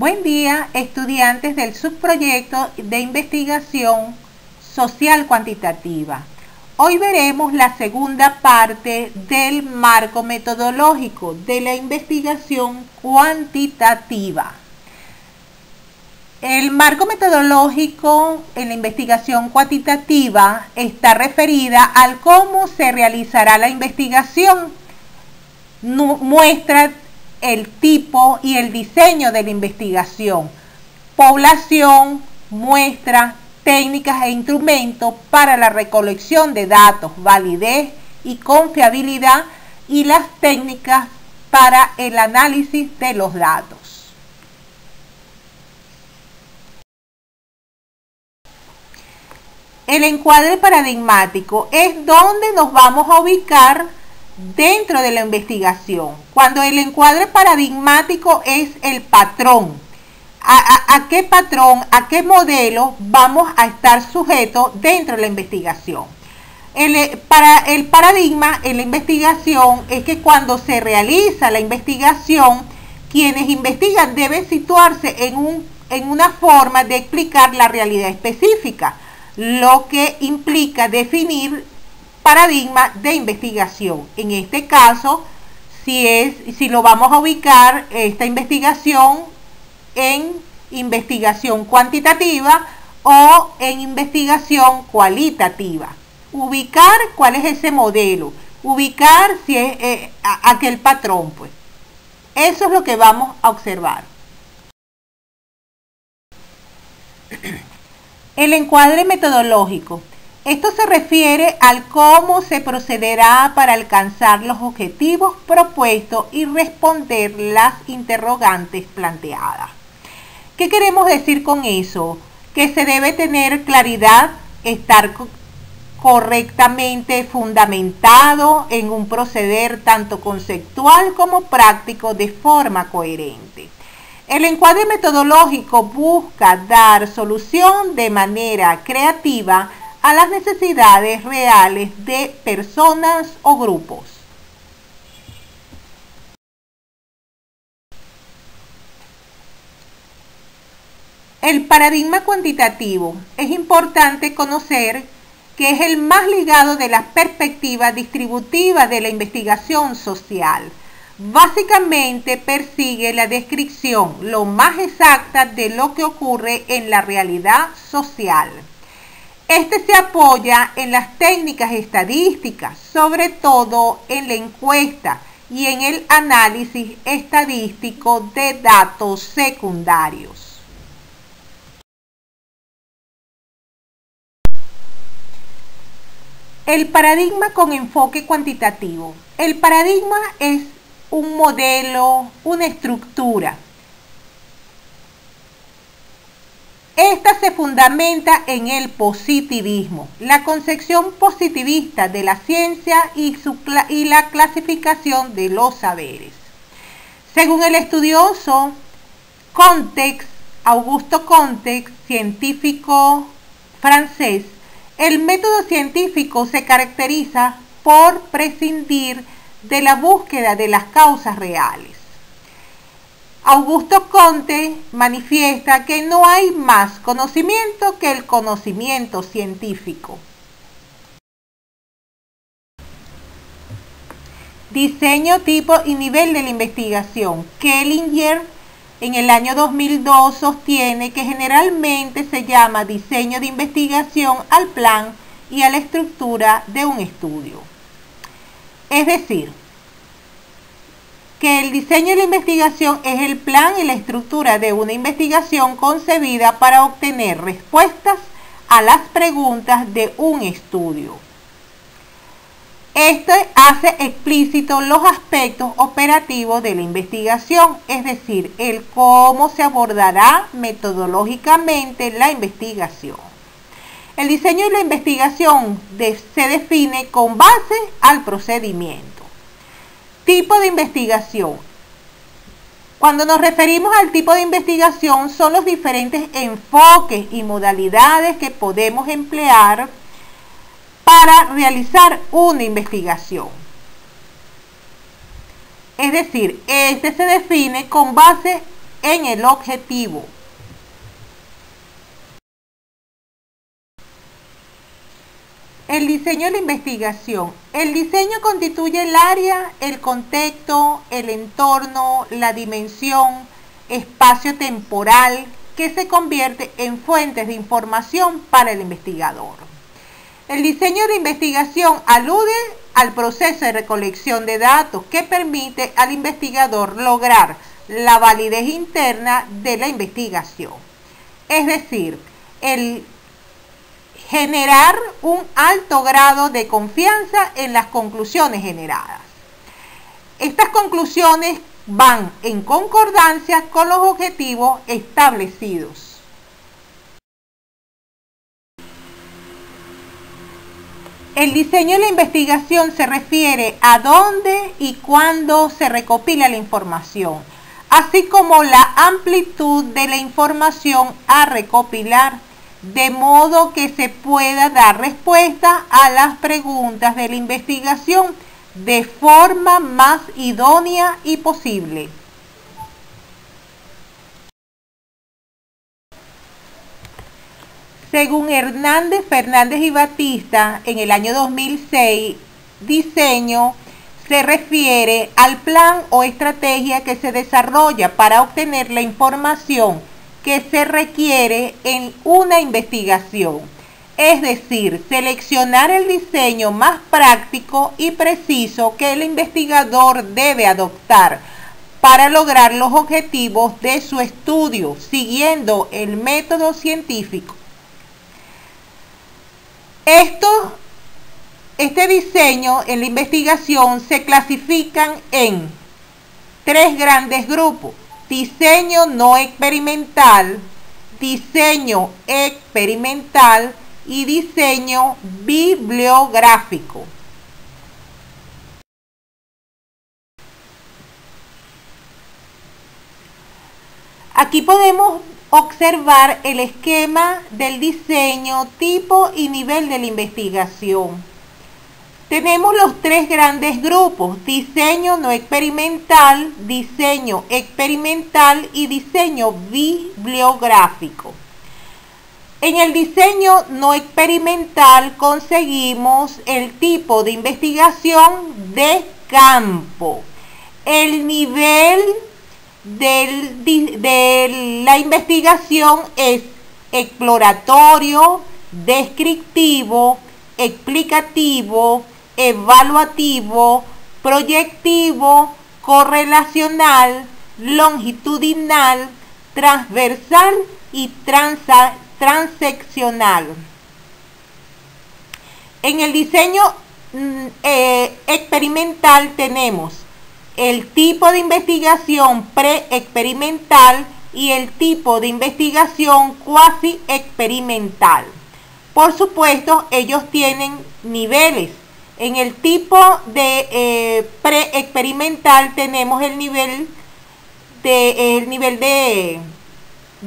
Buen día, estudiantes del subproyecto de investigación social cuantitativa. Hoy veremos la segunda parte del marco metodológico de la investigación cuantitativa. El marco metodológico en la investigación cuantitativa está referida al cómo se realizará la investigación. Muestra el tipo y el diseño de la investigación, población, muestra, técnicas e instrumentos para la recolección de datos, validez y confiabilidad y las técnicas para el análisis de los datos. El encuadre paradigmático es donde nos vamos a ubicar dentro de la investigación. Cuando el encuadre paradigmático es el patrón, ¿a qué patrón, a qué modelo vamos a estar sujetos dentro de la investigación? El paradigma en la investigación es que cuando se realiza la investigación, quienes investigan deben situarse en una forma de explicar la realidad específica, lo que implica definir paradigma de investigación. En este caso, si lo vamos a ubicar esta investigación en investigación cuantitativa o en investigación cualitativa. Ubicar cuál es ese modelo, ubicar si es aquel patrón, pues. Eso es lo que vamos a observar. El encuadre metodológico. Esto se refiere al cómo se procederá para alcanzar los objetivos propuestos y responder las interrogantes planteadas. ¿Qué queremos decir con eso? Que se debe tener claridad, estar correctamente fundamentado en un proceder tanto conceptual como práctico de forma coherente. El encuadre metodológico busca dar solución de manera creativa a las necesidades reales de personas o grupos. El paradigma cuantitativo es importante conocer que es el más ligado de la perspectiva distributiva de la investigación social. Básicamente persigue la descripción lo más exacta de lo que ocurre en la realidad social. Este se apoya en las técnicas estadísticas, sobre todo en la encuesta y en el análisis estadístico de datos secundarios. El paradigma con enfoque cuantitativo. El paradigma es un modelo, una estructura. Esta se fundamenta en el positivismo, la concepción positivista de la ciencia y la clasificación de los saberes. Según el estudioso Augusto Comte, científico francés, el método científico se caracteriza por prescindir de la búsqueda de las causas reales. Augusto Comte manifiesta que no hay más conocimiento que el conocimiento científico. Diseño, tipo y nivel de la investigación. Kellinger en el año 2002 sostiene que generalmente se llama diseño de investigación al plan y a la estructura de un estudio. Es decir, que el diseño de la investigación es el plan y la estructura de una investigación concebida para obtener respuestas a las preguntas de un estudio. Esto hace explícito los aspectos operativos de la investigación, es decir, el cómo se abordará metodológicamente la investigación. El diseño de la investigación se define con base al procedimiento. Tipo de investigación. Cuando nos referimos al tipo de investigación, son los diferentes enfoques y modalidades que podemos emplear para realizar una investigación. Es decir, este se define con base en el objetivo. El diseño de la investigación. El diseño constituye el área, el contexto, el entorno, la dimensión, espacio temporal que se convierte en fuentes de información para el investigador. El diseño de investigación alude al proceso de recolección de datos que permite al investigador lograr la validez interna de la investigación. Es decir, el generar un alto grado de confianza en las conclusiones generadas. Estas conclusiones van en concordancia con los objetivos establecidos. El diseño de la investigación se refiere a dónde y cuándo se recopila la información, así como la amplitud de la información a recopilar, de modo que se pueda dar respuesta a las preguntas de la investigación de forma más idónea y posible. Según Hernández, Fernández y Batista, en el año 2006, diseño se refiere al plan o estrategia que se desarrolla para obtener la información que se requiere en una investigación, es decir, seleccionar el diseño más práctico y preciso que el investigador debe adoptar para lograr los objetivos de su estudio, siguiendo el método científico. Este diseño en la investigación se clasifican en tres grandes grupos: diseño no experimental, diseño experimental y diseño bibliográfico. Aquí podemos observar el esquema del diseño, tipo y nivel de la investigación. Tenemos los tres grandes grupos: diseño no experimental, diseño experimental y diseño bibliográfico. En el diseño no experimental conseguimos el tipo de investigación de campo. El nivel de la investigación es exploratorio, descriptivo, explicativo, evaluativo, proyectivo, correlacional, longitudinal, transversal y transeccional. En el diseño experimental tenemos el tipo de investigación pre-experimental y el tipo de investigación cuasi experimental. Por supuesto, ellos tienen niveles. En el tipo de pre-experimental tenemos el nivel de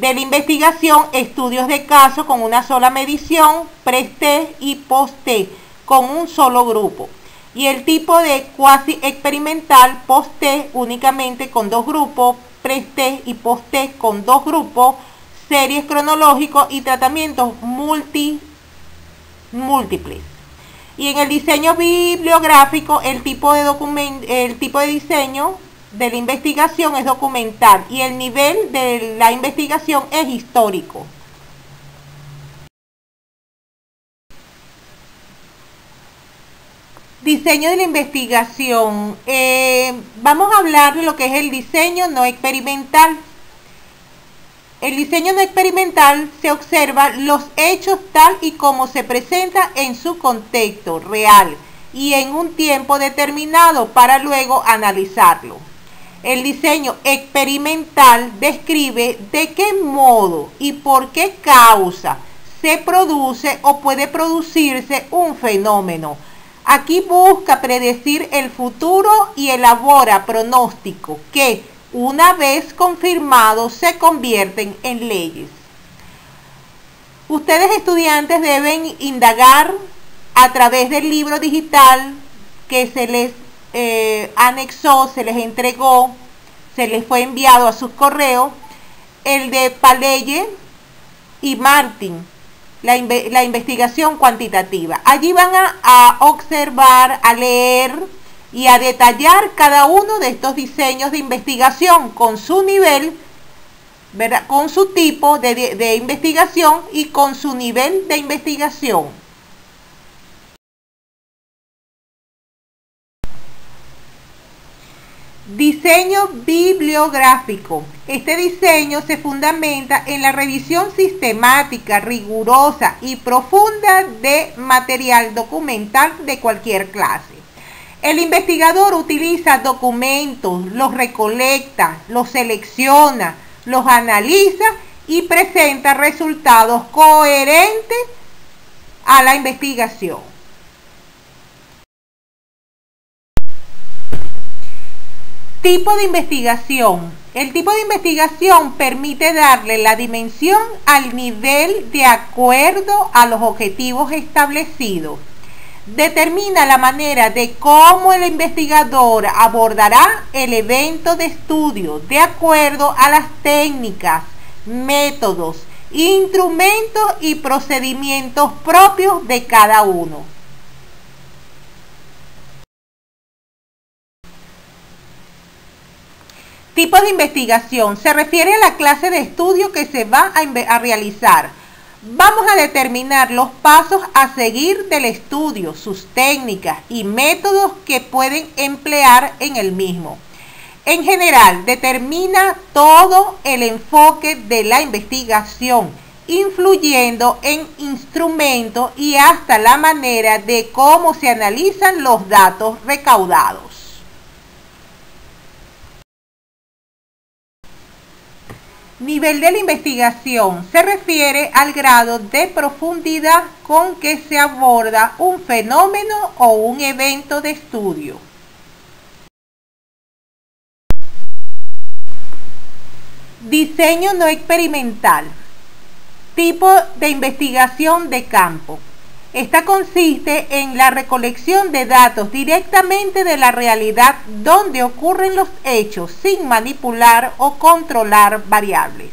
la investigación, estudios de caso con una sola medición, pre-test y post-test con un solo grupo. Y el tipo de cuasi experimental, post-test únicamente con dos grupos, pre-test y post-test con dos grupos, series cronológicos y tratamientos múltiples. Y en el diseño bibliográfico, el tipo de diseño de la investigación es documental y el nivel de la investigación es histórico. Diseño de la investigación. Vamos a hablar de lo que es el diseño no experimental. El diseño no experimental se observa los hechos tal y como se presenta en su contexto real y en un tiempo determinado para luego analizarlo. El diseño experimental describe de qué modo y por qué causa se produce o puede producirse un fenómeno. Aquí busca predecir el futuro y elabora pronósticos que, una vez confirmados, se convierten en leyes. Ustedes, estudiantes, deben indagar a través del libro digital que se les anexó, se les entregó, se les fue enviado a sus correos. el de Paleye y Martin, la investigación cuantitativa. Allí van a observar, a leer y a detallar cada uno de estos diseños de investigación con su nivel, ¿verdad?, con su tipo de investigación y con su nivel de investigación. Diseño bibliográfico. Este diseño se fundamenta en la revisión sistemática, rigurosa y profunda de material documental de cualquier clase. El investigador utiliza documentos, los recolecta, los selecciona, los analiza y presenta resultados coherentes a la investigación. Tipo de investigación. El tipo de investigación permite darle la dimensión al nivel de acuerdo a los objetivos establecidos. Determina la manera de cómo el investigador abordará el evento de estudio de acuerdo a las técnicas, métodos, instrumentos y procedimientos propios de cada uno. Tipo de investigación. Se refiere a la clase de estudio que se va a realizar. Vamos a determinar los pasos a seguir del estudio, sus técnicas y métodos que pueden emplear en el mismo. En general, determina todo el enfoque de la investigación, influyendo en instrumentos y hasta la manera de cómo se analizan los datos recaudados. Nivel de la investigación se refiere al grado de profundidad con que se aborda un fenómeno o un evento de estudio. Diseño no experimental. Tipo de investigación de campo. Esta consiste en la recolección de datos directamente de la realidad donde ocurren los hechos sin manipular o controlar variables.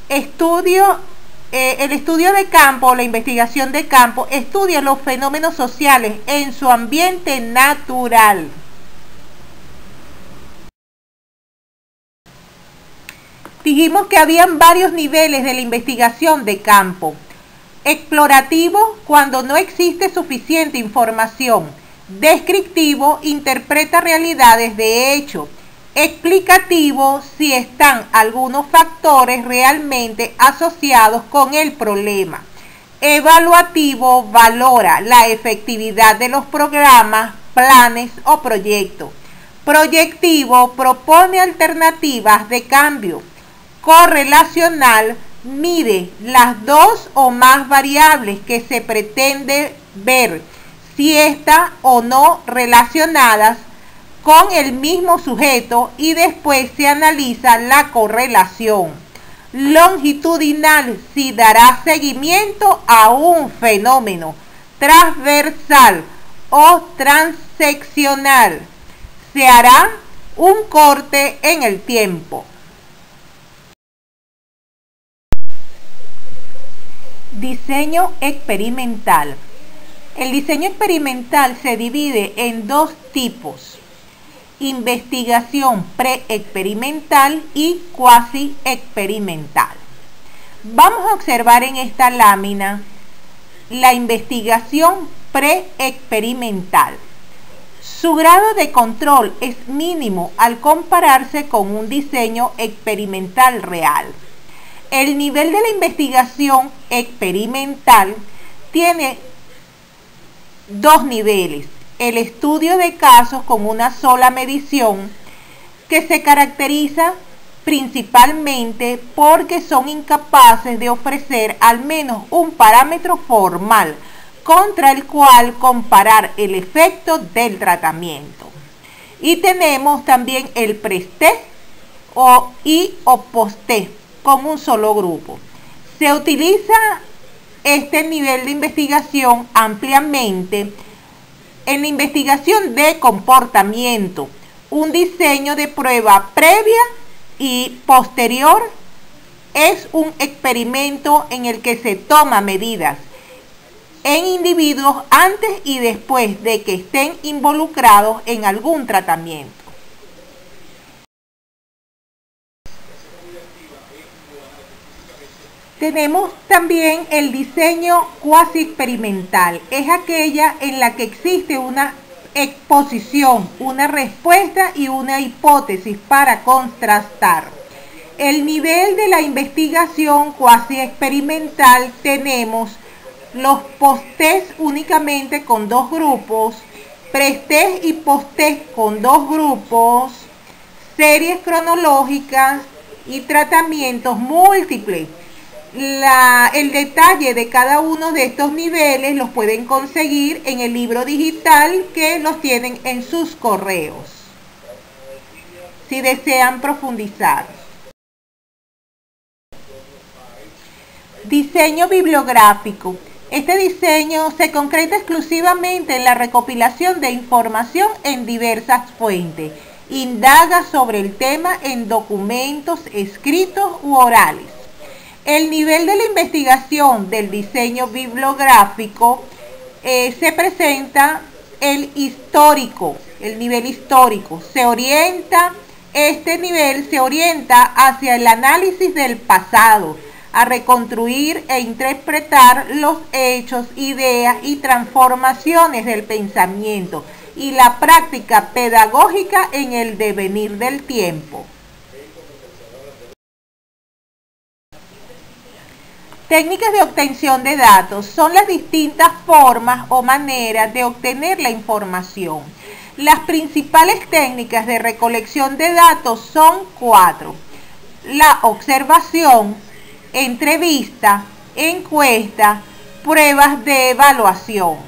El estudio de campo, la investigación de campo, estudia los fenómenos sociales en su ambiente natural. Dijimos que habían varios niveles de la investigación de campo. Explorativo, cuando no existe suficiente información. Descriptivo, interpreta realidades de hecho. Explicativo, si están algunos factores realmente asociados con el problema. Evaluativo, valora la efectividad de los programas, planes o proyectos. Proyectivo, propone alternativas de cambio. Correlacional, mide las dos o más variables que se pretende ver, si están o no relacionadas con el mismo sujeto y después se analiza la correlación. Longitudinal, si dará seguimiento a un fenómeno. Transversal o transeccional, se hará un corte en el tiempo. Diseño experimental. El diseño experimental se divide en dos tipos: investigación preexperimental y cuasi experimental. Vamos a observar en esta lámina la investigación preexperimental. Su grado de control es mínimo al compararse con un diseño experimental real. El nivel de la investigación experimental tiene dos niveles: el estudio de casos con una sola medición, que se caracteriza principalmente porque son incapaces de ofrecer al menos un parámetro formal contra el cual comparar el efecto del tratamiento. Y tenemos también el pre-test o post-test con un solo grupo. Se utiliza este nivel de investigación ampliamente en la investigación de comportamiento, un diseño de prueba previa y posterior es un experimento en el que se toma medidas en individuos antes y después de que estén involucrados en algún tratamiento. Tenemos también el diseño cuasi experimental. Es aquella en la que existe una exposición, una respuesta y una hipótesis para contrastar. El nivel de la investigación cuasi experimental tenemos los post-test únicamente con 2 grupos, pre-test y post-test con 2 grupos, series cronológicas y tratamientos múltiples. El detalle de cada uno de estos niveles los pueden conseguir en el libro digital que los tienen en sus correos, si desean profundizar. Diseño bibliográfico. Este diseño se concreta exclusivamente en la recopilación de información en diversas fuentes. Indaga sobre el tema en documentos escritos u orales. El nivel de la investigación del diseño bibliográfico se presenta el nivel histórico. Este nivel se orienta hacia el análisis del pasado, a reconstruir e interpretar los hechos, ideas y transformaciones del pensamiento y la práctica pedagógica en el devenir del tiempo. Técnicas de obtención de datos son las distintas formas o maneras de obtener la información. Las principales técnicas de recolección de datos son 4. La observación, entrevista, encuesta, pruebas de evaluación.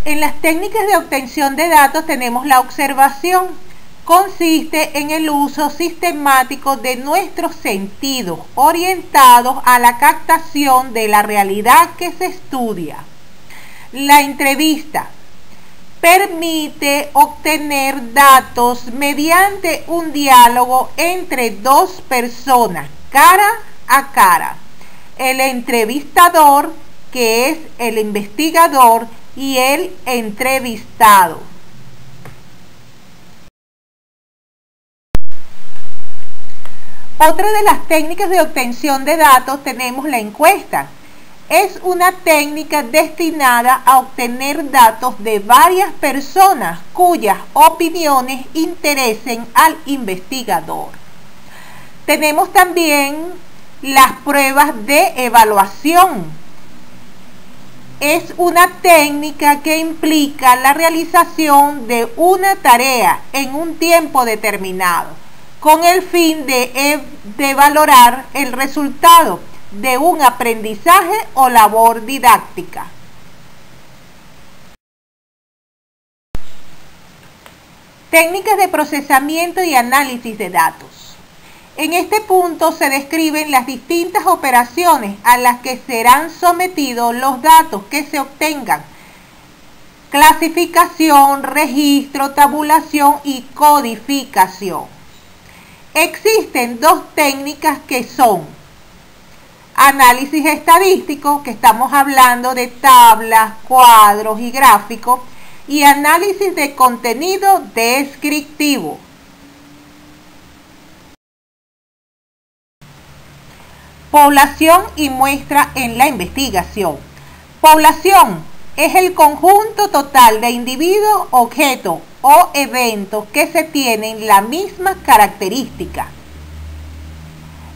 En las técnicas de obtención de datos tenemos la observación. Consiste en el uso sistemático de nuestros sentidos orientados a la captación de la realidad que se estudia. La entrevista permite obtener datos mediante un diálogo entre 2 personas, cara a cara. El entrevistador, que es el investigador, y el entrevistado. Otra de las técnicas de obtención de datos tenemos la encuesta. Es una técnica destinada a obtener datos de varias personas cuyas opiniones interesen al investigador. Tenemos también las pruebas de evaluación. Es una técnica que implica la realización de una tarea en un tiempo determinado, con el fin de valorar el resultado de un aprendizaje o labor didáctica. Técnicas de procesamiento y análisis de datos. En este punto se describen las distintas operaciones a las que serán sometidos los datos que se obtengan: clasificación, registro, tabulación y codificación. Existen 2 técnicas que son análisis estadístico, que estamos hablando de tablas, cuadros y gráficos, y análisis de contenido descriptivo. Población y muestra en la investigación. Población es el conjunto total de individuos, objetos o eventos que se tienen la misma característica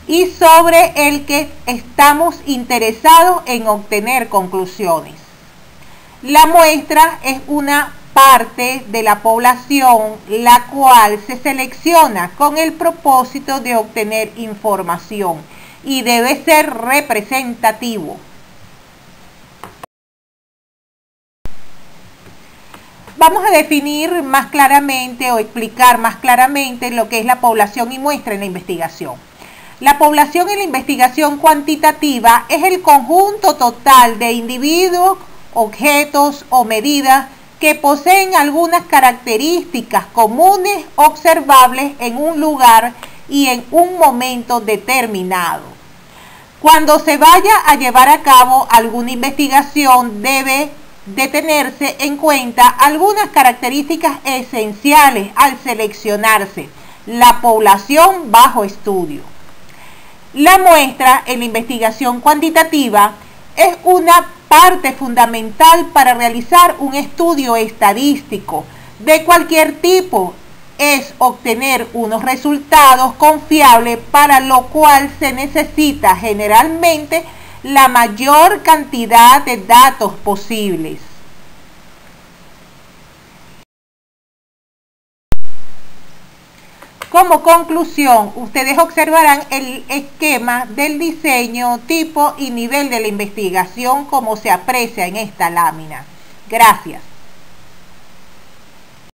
y sobre el que estamos interesados en obtener conclusiones. La muestra es una parte de la población la cual se selecciona con el propósito de obtener información y debe ser representativo. Vamos a definir más claramente o explicar más claramente lo que es la población y muestra en la investigación. La población en la investigación cuantitativa es el conjunto total de individuos, objetos o medidas que poseen algunas características comunes observables en un lugar y en un momento determinado. Cuando se vaya a llevar a cabo alguna investigación, debe de tenerse en cuenta algunas características esenciales al seleccionarse la población bajo estudio. La muestra en la investigación cuantitativa es una parte fundamental para realizar un estudio estadístico de cualquier tipo. Es obtener unos resultados confiables, para lo cual se necesita generalmente la mayor cantidad de datos posibles. Como conclusión, ustedes observarán el esquema del diseño, tipo y nivel de la investigación como se aprecia en esta lámina. Gracias.